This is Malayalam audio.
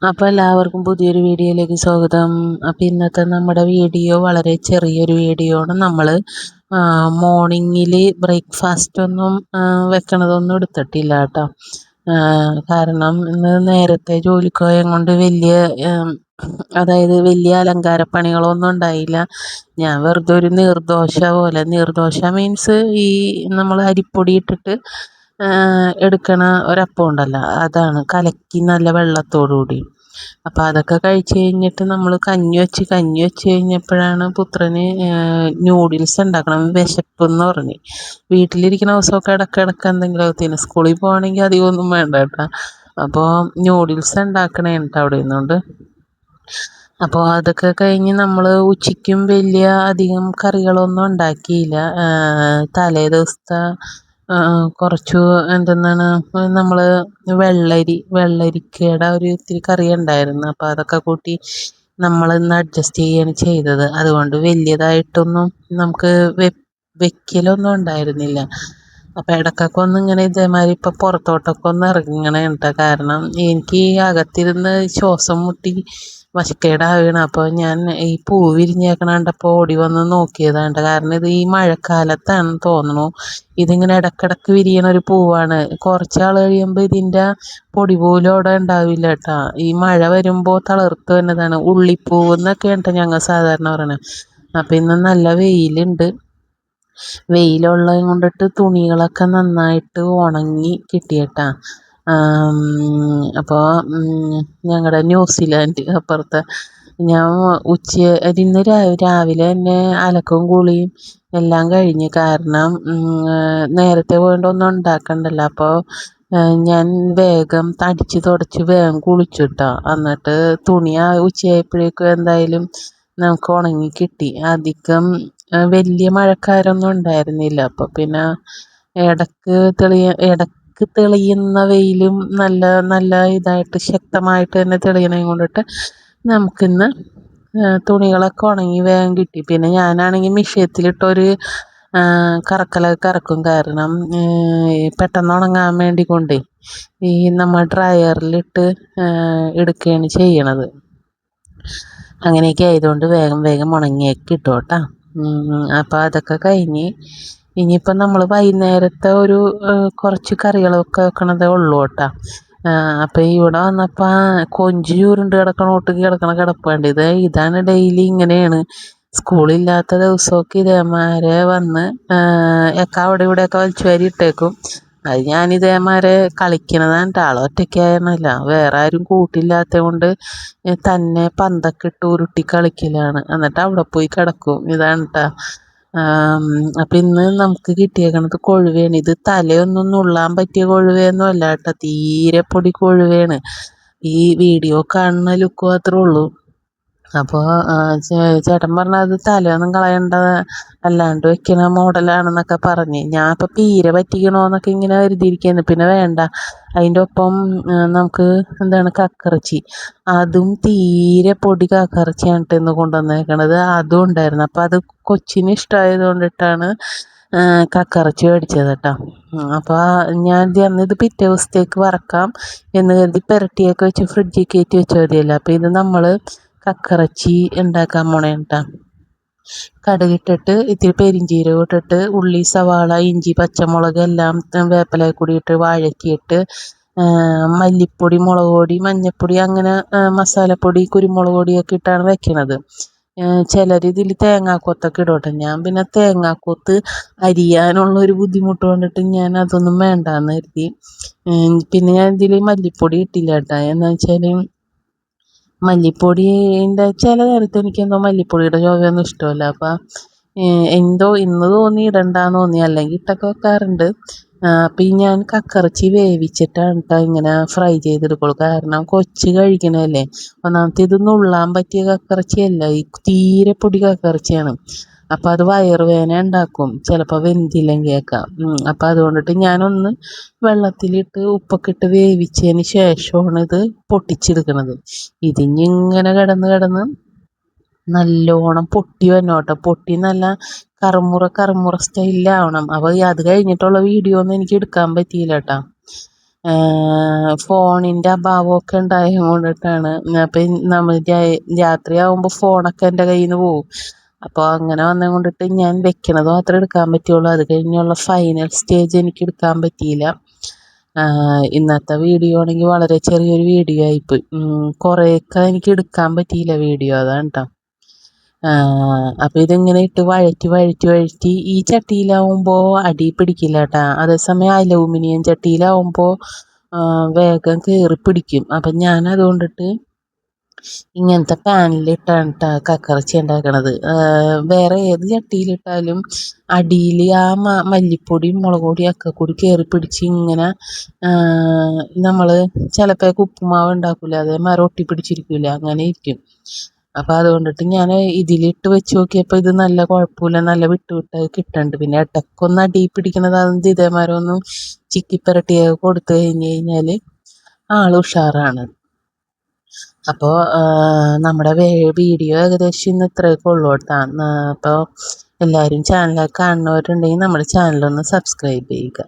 അപ്പോൾ എല്ലാവർക്കും പുതിയൊരു വീഡിയോയിലേക്ക് സ്വാഗതം. അപ്പോൾ ഇന്നത്തെ നമ്മുടെ വീഡിയോ വളരെ ചെറിയൊരു വീഡിയോ ആണ്. നമ്മൾ മോർണിംഗിൽ ബ്രേക്ക്ഫാസ്റ്റ് ഒന്നും വെക്കണതൊന്നും എടുത്തിട്ടില്ല കേട്ടോ. കാരണം ഇന്ന് നേരത്തെ ജോലിക്ക് പോയത് കൊണ്ട് വലിയ അലങ്കാരപ്പണികളൊന്നും ഉണ്ടായില്ല. ഞാൻ വെറുതെ ഒരു നീർദോശ മീൻസ് ഈ നമ്മൾ അരിപ്പൊടി ഇട്ടിട്ട് എടുക്കണ ഒരപ്പം ഉണ്ടല്ലോ, അതാണ് കലക്കി നല്ല വെള്ളത്തോടു കൂടി. അപ്പോൾ അതൊക്കെ കഴിച്ച് കഴിഞ്ഞിട്ട് നമ്മൾ കഞ്ഞി വെച്ച് കഴിഞ്ഞപ്പോഴാണ് പുത്രന് ന്യൂഡിൽസ് ഉണ്ടാക്കണം വിശപ്പെന്ന് പറഞ്ഞ്. വീട്ടിലിരിക്കുന്ന ദിവസമൊക്കെ ഇടയ്ക്കിടയ്ക്ക് എന്തെങ്കിലും സ്കൂളിൽ പോകണമെങ്കിൽ അധികമൊന്നും വേണ്ട കേട്ടോ. അപ്പോൾ ന്യൂഡിൽസ് ഉണ്ടാക്കണേ കേട്ടോ അവിടെ നിന്നുകൊണ്ട്. അപ്പോൾ അതൊക്കെ കഴിഞ്ഞ് നമ്മൾ ഉച്ചയ്ക്കും വലിയ അധികം കറികളൊന്നും ഉണ്ടാക്കിയില്ല. തലേ ദിവസത്തെ കുറച്ചു നമ്മൾ വെള്ളരിക്കയുടെ ഒരു ഇത്തിരി കറി ഉണ്ടായിരുന്നു. അപ്പോൾ അതൊക്കെ കൂട്ടി നമ്മളിന്ന് അഡ്ജസ്റ്റ് ചെയ്യുകയാണ് ചെയ്തത്. അതുകൊണ്ട് വലിയതായിട്ടൊന്നും നമുക്ക് വെക്കലൊന്നും ഉണ്ടായിരുന്നില്ല. അപ്പോൾ ഇടയ്ക്കൊക്കെ ഒന്ന് ഇങ്ങനെ ഇതേമാതിരി ഇപ്പോൾ പുറത്തോട്ടൊക്കെ ഒന്ന് ഇറങ്ങണേ കേട്ടോ. കാരണം എനിക്ക് അകത്തിരുന്ന് ശ്വാസം മുട്ടി വശക്കേടാവുകയാണ്. അപ്പോൾ ഞാൻ ഈ പൂ വിരിഞ്ഞേക്കണ കണ്ടപ്പോൾ ഓടി വന്ന് നോക്കിയതാണ്. കാരണം ഇത് ഈ മഴക്കാലത്താണെന്ന് തോന്നുന്നു. ഇതിങ്ങനെ ഇടക്കിടക്ക് വിരിയണ ഒരു പൂവാണ്. കുറച്ചാൾ കഴിയുമ്പോൾ ഇതിൻ്റെ പൊടി പോലും അവിടെ ഉണ്ടാവില്ല കേട്ടോ. ഈ മഴ വരുമ്പോൾ തളിർത്ത് വരുന്നതാണ്. ഉള്ളിപ്പൂവ് എന്നൊക്കെയാണ് കേട്ടോ ഞങ്ങൾ സാധാരണ പറയണത്. അപ്പം ഇന്ന് നല്ല വെയിലുണ്ട്. വെയിലുള്ളത് കൊണ്ടിട്ട് തുണികളൊക്കെ നന്നായിട്ട് ഉണങ്ങി കിട്ടിയേട്ടാ. അപ്പോൾ ഞങ്ങളുടെ ന്യൂസിലാൻഡ് അപ്പുറത്തെ ഞാൻ ഇന്ന് രാവിലെ തന്നെ അലക്കും കുളിയും എല്ലാം കഴിഞ്ഞ്. കാരണം നേരത്തെ പോയിട്ടൊന്നും ഉണ്ടാക്കണ്ടല്ലോ. അപ്പോൾ ഞാൻ വേഗം അടിച്ച് തുടച്ച് വേഗം കുളിച്ചിട്ടോ. എന്നിട്ട് തുണി ഉച്ചയായപ്പോഴേക്കും എന്തായാലും നമുക്ക് ഉണങ്ങി കിട്ടി. അധികം വലിയ മഴക്കാരൊന്നും ഉണ്ടായിരുന്നില്ല. അപ്പോൾ പിന്നെ ഇടക്ക് തെളിയുന്ന വെയിലും നല്ല ഇതായിട്ട് ശക്തമായിട്ട് തന്നെ തെളിയണത് കൊണ്ടിട്ട് നമുക്കിന്ന് തുണികളൊക്കെ ഉണങ്ങി വേഗം കിട്ടി. പിന്നെ ഞാനാണെങ്കിൽ മിഷ്യത്തിലിട്ടൊരു കറക്കലൊക്കെ കറക്കും. കാരണം പെട്ടെന്ന് ഉണങ്ങാൻ വേണ്ടി കൊണ്ടേ ഈ നമ്മൾ ഡ്രയറിലിട്ട് എടുക്കുകയാണ് ചെയ്യണത്. അങ്ങനെയൊക്കെ ആയതുകൊണ്ട് വേഗം ഉണങ്ങിയൊക്കെ കിട്ടും കേട്ടോ. അപ്പോൾ അതൊക്കെ കഴിഞ്ഞ് ഇനിയിപ്പം നമ്മൾ വൈകുന്നേരത്തെ ഒരു കുറച്ച് കറികളൊക്കെ വെക്കണതേ ഉള്ളൂ കേട്ടോ. അപ്പോൾ ഇവിടെ വന്നപ്പോൾ കൊഞ്ച് ചൂരുണ്ട് കിടക്കണ കിടപ്പുണ്ട്. ഇതാണ് ഡെയിലി ഇങ്ങനെയാണ്. സ്കൂളില്ലാത്ത ദിവസമൊക്കെ ഇതേമാരെ വന്ന് അവിടെ ഇവിടെയൊക്കെ വലിച്ചു വാരി ഇട്ടേക്കും. അത് ഞാൻ ഇതേമാരെ കളിക്കണതാണ് കേട്ടോ. ഒറ്റയ്ക്കായിരുന്നില്ല, വേറെ ആരും കൂട്ടില്ലാത്തത് കൊണ്ട് തന്നെ പന്തൊക്കെ ഇട്ട് ഉരുട്ടി കളിക്കലാണ്. എന്നിട്ട് അവിടെ പോയി കിടക്കും. ഇതാണ് കേട്ടോ. അപ്പം ഇന്ന് നമുക്ക് കിട്ടിയേക്കണത് കൊഴുവയാണ്. ഇത് തലയൊന്നും നുള്ളാൻ പറ്റിയ കൊഴുവയൊന്നും അല്ല കേട്ടോ. തീരെ പൊടി കൊഴുവയാണ്. ഈ വീഡിയോ കാണുന്ന ലുക്ക് മാത്രമേ ഉള്ളൂ. അപ്പോൾ ചേട്ടൻ പറഞ്ഞത് തലയൊന്നും കളയണ്ട, അല്ലാണ്ട് വെക്കണ മോഡലാണെന്നൊക്കെ പറഞ്ഞ്. ഞാൻ ഇപ്പോൾ പീര പറ്റിക്കണോന്നൊക്കെ ഇങ്ങനെ കരുതിയിരിക്കുന്നു. പിന്നെ വേണ്ട, അതിൻ്റെ ഒപ്പം നമുക്ക് കക്കിറച്ചി, അതും തീരെ പൊടി കക്കിറച്ചിയാണ് ഇന്ന് കൊണ്ടുവന്നേക്കണത്. അതും ഉണ്ടായിരുന്നു. അപ്പോൾ അത് കൊച്ചിന് ഇഷ്ടമായത് കൊണ്ടിട്ടാണ് കക്കിറച്ചി മേടിച്ചത് കേട്ടോ. അപ്പോൾ ഞാൻ ഇത് പിറ്റേ ദിവസത്തേക്ക് വറക്കാം എന്ന് കരുതി പുരട്ടിയൊക്കെ വെച്ച് ഫ്രിഡ്ജിൽ കയറ്റി വെച്ച് മതിയല്ലോ. അപ്പോൾ ഇത് നമ്മൾ കക്കിറച്ചി ഉണ്ടാക്കാൻ പോണേ കേട്ടോ. കടുകിട്ടിട്ട് ഇത്തിരി പെരിഞ്ചീരകം ഇട്ടിട്ട് ഉള്ളി, സവാള, ഇഞ്ചി, പച്ചമുളക് എല്ലാം വേപ്പില കൂടി ഇട്ട് വഴറ്റിയിട്ട് മല്ലിപ്പൊടി, മുളക് പൊടി, മഞ്ഞൾപ്പൊടി, അങ്ങനെ മസാലപ്പൊടി, കുരുമുളക് പൊടിയൊക്കെ ഇട്ടാണ് വെക്കണത്. ചിലർ ഇതിൽ തേങ്ങാക്കൊത്തൊക്കെ ഇടോട്ടെ. ഞാൻ പിന്നെ തേങ്ങാക്കൊത്ത് അരിയാനുള്ളൊരു ബുദ്ധിമുട്ട് കൊണ്ടിട്ട് ഞാൻ അതൊന്നും വേണ്ടാന്ന് കരുതി. പിന്നെ ഞാൻ ഇതിൽ മല്ലിപ്പൊടി ഇട്ടില്ല കേട്ടോ. എന്ന് വെച്ചാൽ മല്ലിപ്പൊടീൻ്റെ ചില നേരത്ത് എനിക്കെന്തോ മല്ലിപ്പൊടിയുടെ ചുവയൊന്നും ഇഷ്ടമല്ല. അപ്പം എന്തോ ഇന്ന് തോന്നി ഇടണ്ടാന്ന് തോന്നി, അല്ലെങ്കിൽ ഇട്ടൊക്കെ വെക്കാറുണ്ട്. അപ്പം ഞാൻ കക്കിറച്ചി വേവിച്ചിട്ടാണ് കേട്ടോ ഇങ്ങനെ ഫ്രൈ ചെയ്തെടുക്കുള്ളൂ. കാരണം കൊച്ച് കഴിക്കണതല്ലേ. ഒന്നാമത്തെ ഇത് നുള്ളാൻ പറ്റിയ കക്കിറച്ചിയല്ല, ഈ തീരെ പൊടി കക്കിറച്ചിയാണ്. അപ്പം അത് വയറുവേദന ഉണ്ടാക്കും ചിലപ്പോൾ വെന്തില്ലെങ്കിലൊക്കെ. അപ്പം അതുകൊണ്ടിട്ട് ഞാനൊന്ന് വെള്ളത്തിലിട്ട് ഉപ്പൊക്കെ ഇട്ട് വേവിച്ചതിന് ശേഷമാണ് ഇത് പൊട്ടിച്ചെടുക്കണത്. ഇതിങ്ങനെ കിടന്ന് നല്ലോണം പൊട്ടി വന്നോട്ടെ. പൊട്ടി നല്ല കറുമുറ സ്റ്റൈലിലാവണം. അപ്പോൾ അത് കഴിഞ്ഞിട്ടുള്ള വീഡിയോ ഒന്നും എനിക്ക് എടുക്കാൻ പറ്റിയില്ല കേട്ടോ. ഫോണിൻ്റെ അഭാവമൊക്കെ ഉണ്ടായത് കൊണ്ടിട്ടാണ്. അപ്പം നമ്മൾ രാത്രിയാകുമ്പോൾ ഫോണൊക്കെ എൻ്റെ കയ്യിൽ നിന്ന് പോവും. അപ്പോൾ അങ്ങനെ വന്നത് കൊണ്ടിട്ട് ഞാൻ വെക്കണത് മാത്രമേ എടുക്കാൻ പറ്റുള്ളൂ. അത് കഴിഞ്ഞുള്ള ഫൈനൽ സ്റ്റേജ് എനിക്ക് എടുക്കാൻ പറ്റിയില്ല. ഇന്നത്തെ വീഡിയോ ആണെങ്കിൽ വളരെ ചെറിയൊരു വീഡിയോ ആയിപ്പോയി. കുറേയൊക്കെ എനിക്ക് എടുക്കാൻ പറ്റിയില്ല വീഡിയോ, അതാണ് കേട്ടോ. അപ്പം ഇതിങ്ങനെ ഇട്ട് വഴറ്റി ഈ ചട്ടിയിലാവുമ്പോൾ അടി പിടിക്കില്ല കേട്ടോ. അതേസമയം അലൂമിനിയം ചട്ടിയിലാവുമ്പോൾ വേഗം കയറി പിടിക്കും. അപ്പം ഞാൻ അതുകൊണ്ടിട്ട് ഇങ്ങനത്തെ പാനിലിട്ടാണ് കേട്ടോ കക്കറച്ചി ഉണ്ടാക്കണത്. വേറെ ഏത് ചട്ടിയിലിട്ടാലും അടിയിൽ ആ മല്ലിപ്പൊടിയും മുളക് പൊടിയൊക്കെ കൂടി കയറി പിടിച്ച് ഇങ്ങനെ നമ്മൾ ചിലപ്പോൾ ഉപ്പുമാവ് ഉണ്ടാക്കില്ല, അതേമാതിരി ഒട്ടി പിടിച്ചിരിക്കില്ല, അങ്ങനെ ഇരിക്കും. അപ്പം അതുകൊണ്ടിട്ട് ഞാൻ ഇതിലിട്ട് വെച്ച് നോക്കിയപ്പോൾ ഇത് നല്ല കുഴപ്പമില്ല, നല്ല വിട്ട് കിട്ടുന്നുണ്ട്. പിന്നെ ഇടയ്ക്കൊന്ന് അടി പിടിക്കണത് അതൊന്നും ഇതേമാതിരി ഒന്നും ചിക്കിപ്പരട്ടിയൊക്കെ കൊടുത്തു കഴിഞ്ഞാൽ ആൾ ഉഷാറാണ്. അപ്പോൾ നമ്മുടെ വീഡിയോ ഏകദേശം ഇന്ന് ഇത്രയൊക്കെ ഉള്ളൂ കേട്ടോ. അപ്പോൾ എല്ലാവരും ചാനലൊക്കെ കാണുന്നവരുണ്ടെങ്കിൽ നമ്മുടെ ചാനലൊന്ന് സബ്സ്ക്രൈബ് ചെയ്യുക.